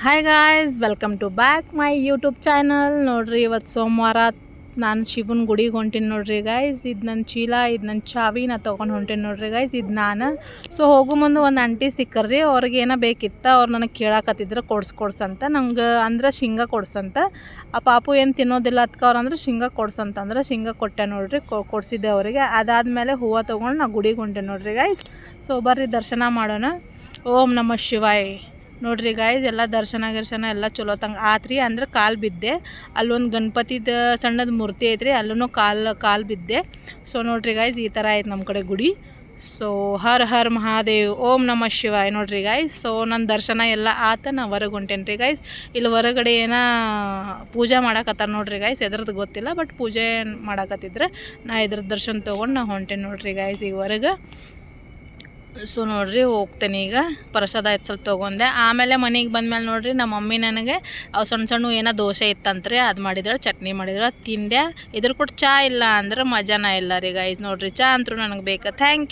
Hi guys, welcome to back my YouTube channel. ನೋಡ್ರಿ, ಇವತ್ತು ಸೋಮವಾರ ನಾನು ಶಿವನ ಗುಡಿಗೆ ಹೊಂಟೀನಿ ನೋಡ್ರಿ ಗೈಸ್. ಇದು ನನ್ನ ಚೀಲ, ಇದು ನನ್ನ ಚಾವಿ, ನಾ ತೊಗೊಂಡು ಹೊಂಟೀನಿ ನೋಡ್ರಿ ಗೈಸ್. ಇದು ನಾನು ಹೋಗೋ ಮುಂದೆ ಒಂದು ಆಂಟಿ ಸಿಕ್ಕರ್ರಿ. ಅವ್ರಿಗೆ ಏನೋ ಬೇಕಿತ್ತು, ಅವ್ರು ನನಗೆ ಕೇಳಾಕತ್ತಿದ್ರು ಕೊಡ್ಸಂತ ನಂಗೆ. ಅಂದ್ರೆ ಶೇಂಗಾ ಕೊಡ್ಸಂತ. ಆ ಪಾಪು ಏನು ತಿನ್ನೋದಿಲ್ಲ ಅದಕ್ಕೆ ಅವ್ರು ಅಂದ್ರೆ ಶೇಂಗಾ ಕೊಡ್ಸಂತಂದ್ರೆ ಶೇಂಗಾ ಕೊಟ್ಟೆ ನೋಡ್ರಿ. ಕೊಡಿಸಿದ್ದೆ ಅವರಿಗೆ. ಅದಾದಮೇಲೆ ಹೂವು ತೊಗೊಂಡು ನಾ ಗುಡಿಗೆ ಹೊಂಟೆ ನೋಡ್ರಿ ಗೈಸ್. ಬರ್ರಿ ದರ್ಶನ ಮಾಡೋಣ. ಓಂ ನಮಃ ಶಿವಾಯ. ನೋಡ್ರಿ ಗಾಯ್ಸ್, ಎಲ್ಲ ದರ್ಶನ ಎಲ್ಲ ಚಲೋ ತಂಗ ಆತ್ರಿ. ಅಂದ್ರೆ ಕಾಲು ಬಿದ್ದೆ. ಅಲ್ಲೊಂದು ಗಣಪತಿದ ಸಣ್ಣದ ಮೂರ್ತಿ ಐತ್ರಿ, ಅಲ್ಲೂ ಕಾಲು ಬಿದ್ದೆ. ನೋಡ್ರಿ ಗಾಯ್ಸ್, ಈ ಥರ ಐತೆ ನಮ್ಮ ಕಡೆ ಗುಡಿ. ಹರ್ ಹರ್ ಮಹಾದೇವ್, ಓಂ ನಮಃ ಶಿವಾಯ. ನೋಡ್ರಿ ಗಾಯ್ಸ್, ನನ್ನ ದರ್ಶನ ಎಲ್ಲ ಆತ. ನಾ ಹೊರಗೆ ಹೊಂಟೇನಿ ರೀ ಗೈಸ್. ಇಲ್ಲಿ ಹೊರಗಡೆ ಪೂಜೆ ಮಾಡಾಕತ್ತಾರ ನೋಡ್ರಿ ಗಾಯ್ಸ್. ಎದ್ರದ್ದು ಗೊತ್ತಿಲ್ಲ, ಬಟ್ ಪೂಜೆ ಮಾಡಾಕತ್ತಿದ್ರೆ ನಾ ಇದ್ರದ್ದು ದರ್ಶನ ತೊಗೊಂಡು ನಾ ಹೊಂಟೇನಿ ನೋಡ್ರಿ ಗಾಯ್ಸ್ ಈಗ ಹೊರಗೆ. ನೋಡ್ರಿ ಹೋಗ್ತೇನೆ ಈಗ. ಪ್ರಸಾದ ಆಯ್ತು ಸ್ವಲ್ಪ ತೊಗೊಂಡೆ. ಆಮೇಲೆ ಮನೆಗೆ ಬಂದಮೇಲೆ ನೋಡ್ರಿ ನಮ್ಮ ಮಮ್ಮಿ ನನಗೆ ಅವು ಸಣ್ಣ ಏನೋ ದೋಸೆ ಇತ್ತಂತ್ರಿ, ಅದು ಮಾಡಿದ್ರು, ಚಟ್ನಿ ಮಾಡಿದ್ರು, ತಿಂದೆ. ಇದ್ರ ಕೂಡ ಚಾ ಇಲ್ಲ ಅಂದ್ರೆ ಮಜಾನ ಇಲ್ಲ ರೀ ಗೈಸ್. ನೋಡ್ರಿ, ಚಾ ಅಂತೂ ನನಗೆ ಬೇಕು. Thank you.